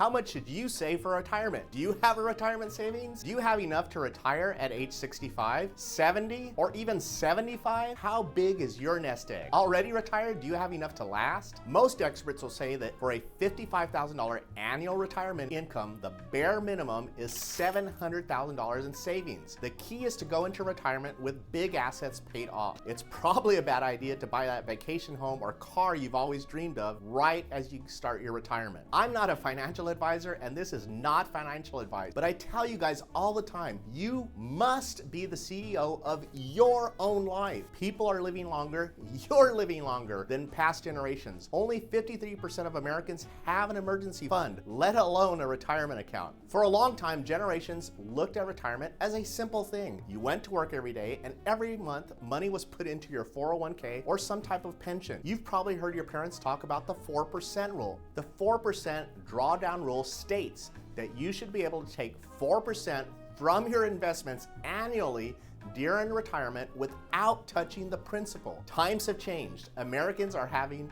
How much should you save for retirement? Do you have a retirement savings? Do you have enough to retire at age 65, 70, or even 75? How big is your nest egg? Already retired? Do you have enough to last? Most experts will say that for a $55,000 annual retirement income, the bare minimum is $700,000 in savings. The key is to go into retirement with big assets paid off. It's probably a bad idea to buy that vacation home or car you've always dreamed of right as you start your retirement. I'm not a financial advisor, and this is not financial advice, but I tell you guys all the time, you must be the CEO of your own life. People are living longer, you're living longer than past generations. Only 53% of Americans have an emergency fund, let alone a retirement account. For a long time, generations looked at retirement as a simple thing. You went to work every day, and every month money was put into your 401k or some type of pension. You've probably heard your parents talk about the 4% rule. The 4% drawdown rule states that you should be able to take 4% from your investments annually during retirement without touching the principal. Times have changed. Americans are having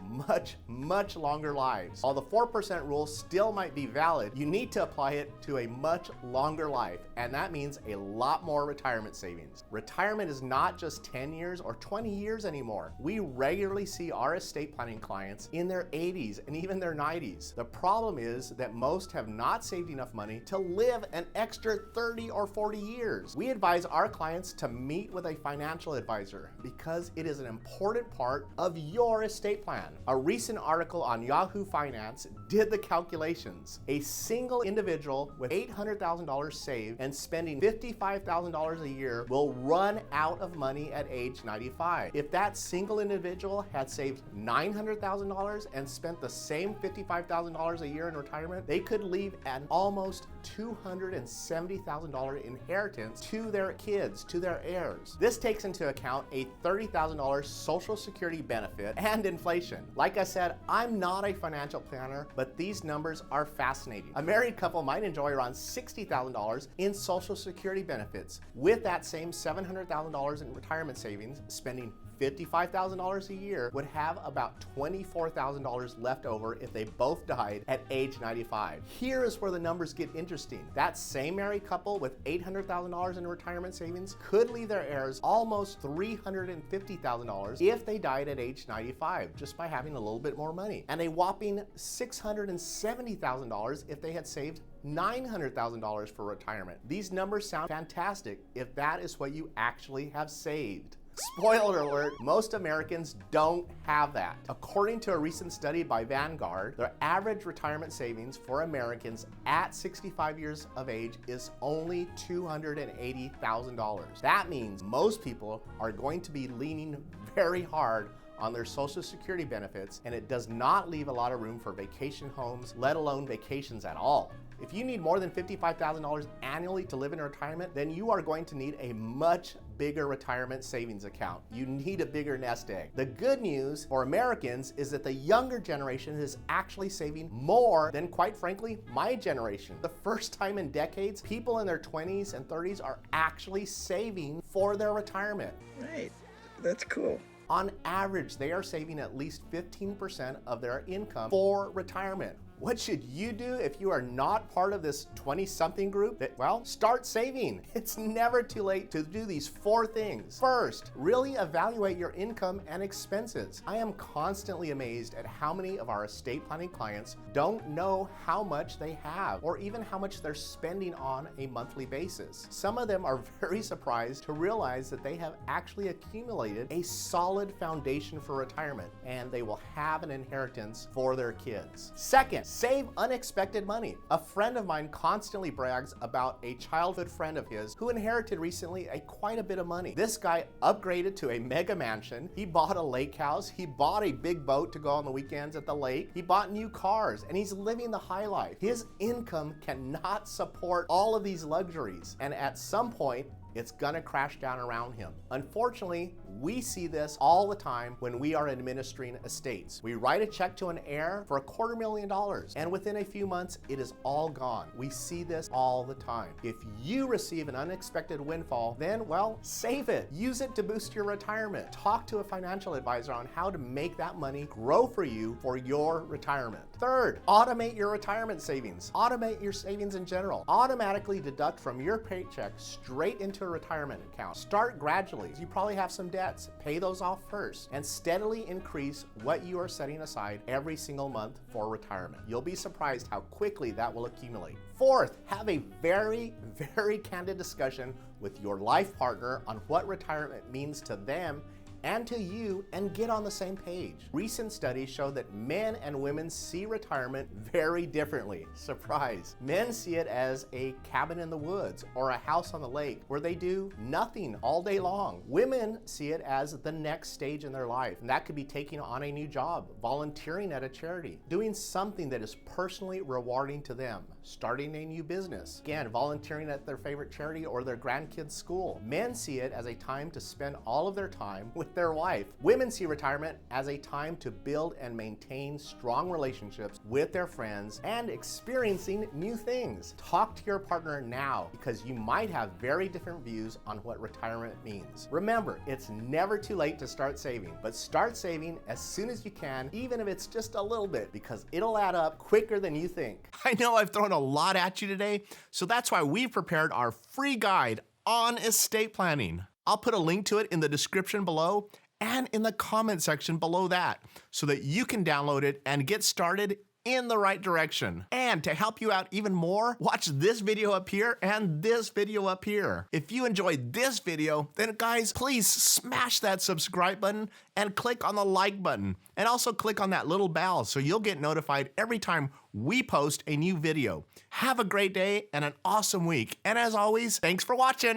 much longer lives. While the 4% rule still might be valid, you need to apply it to a much longer life, and that means a lot more retirement savings. Retirement is not just 10 years or 20 years anymore. We regularly see our estate planning clients in their 80s and even their 90s. The problem is that most have not saved enough money to live an extra 30 or 40 years. We advise our clients to meet with a financial advisor because it is an important part of your estate plan. A recent article on Yahoo Finance did the calculations. A single individual with $800,000 saved and spending $55,000 a year will run out of money at age 95. If that single individual had saved $900,000 and spent the same $55,000 a year in retirement, they could leave an almost $270,000 inheritance to their kids, to their heirs. This takes into account a $30,000 Social Security benefit and inflation. Like I said, I'm not a financial planner, but these numbers are fascinating. A married couple might enjoy around $60,000 in Social Security benefits. With that same $700,000 in retirement savings, spending $55,000 a year would have about $24,000 left over if they both died at age 95. Here is where the numbers get interesting. That same married couple with $800,000 in retirement savings could leave their heirs almost $350,000 if they died at age 95, just by having a little bit more money, and a whopping $670,000 if they had saved $900,000 for retirement. These numbers sound fantastic if that is what you actually have saved. Spoiler alert, most Americans don't have that. According to a recent study by Vanguard, their average retirement savings for Americans at 65 years of age is only $280,000. That means most people are going to be leaning very hard on their Social Security benefits, and it does not leave a lot of room for vacation homes, let alone vacations at all. If you need more than $55,000 annually to live in retirement, then you are going to need a much bigger retirement savings account. You need a bigger nest egg. The good news for Americans is that the younger generation is actually saving more than, quite frankly, my generation. The first time in decades, people in their 20s and 30s are actually saving for their retirement. Right, that's cool. On average, they are saving at least 15% of their income for retirement. What should you do if you are not part of this 20-something group? Well, start saving. It's never too late to do these 4 things. First, really evaluate your income and expenses. I am constantly amazed at how many of our estate planning clients don't know how much they have or even how much they're spending on a monthly basis. Some of them are very surprised to realize that they have actually accumulated a solid foundation for retirement, and they will have an inheritance for their kids. Second, save unexpected money. A friend of mine constantly brags about a childhood friend of his who inherited recently quite a bit of money. This guy upgraded to a mega mansion. He bought a lake house. He bought a big boat to go on the weekends at the lake. He bought new cars, and he's living the high life. His income cannot support all of these luxuries, and at some point, it's gonna crash down around him. Unfortunately, we see this all the time when we are administering estates. We write a check to an heir for $250,000, and within a few months, it is all gone. We see this all the time. If you receive an unexpected windfall, then, well, save it. Use it to boost your retirement. Talk to a financial advisor on how to make that money grow for you for your retirement. Third, automate your retirement savings. Automate your savings in general. Automatically deduct from your paycheck straight into a retirement account. Start gradually. You probably have some debts. Pay those off first and steadily increase what you are setting aside every single month for retirement. You'll be surprised how quickly that will accumulate. Fourth, have a very, very candid discussion with your life partner on what retirement means to them and to you, and get on the same page. Recent studies show that men and women see retirement very differently. Surprise. Men see it as a cabin in the woods or a house on the lake where they do nothing all day long. Women see it as the next stage in their life, and that could be taking on a new job, volunteering at a charity, doing something that is personally rewarding to them, starting a new business, again, volunteering at their favorite charity or their grandkids' school. Men see it as a time to spend all of their time with their wife. Women see retirement as a time to build and maintain strong relationships with their friends and experiencing new things. Talk to your partner now, because you might have very different views on what retirement means. Remember, it's never too late to start saving, but start saving as soon as you can, even if it's just a little bit, because it'll add up quicker than you think. I know I've thrown a lot at you today, so that's why we've prepared our free guide on estate planning. I'll put a link to it in the description below and in the comment section below that so that you can download it and get started in the right direction. And to help you out even more, watch this video up here and this video up here. If you enjoyed this video, then guys, please smash that subscribe button and click on the like button. And also click on that little bell so you'll get notified every time we post a new video. Have a great day and an awesome week. And as always, thanks for watching.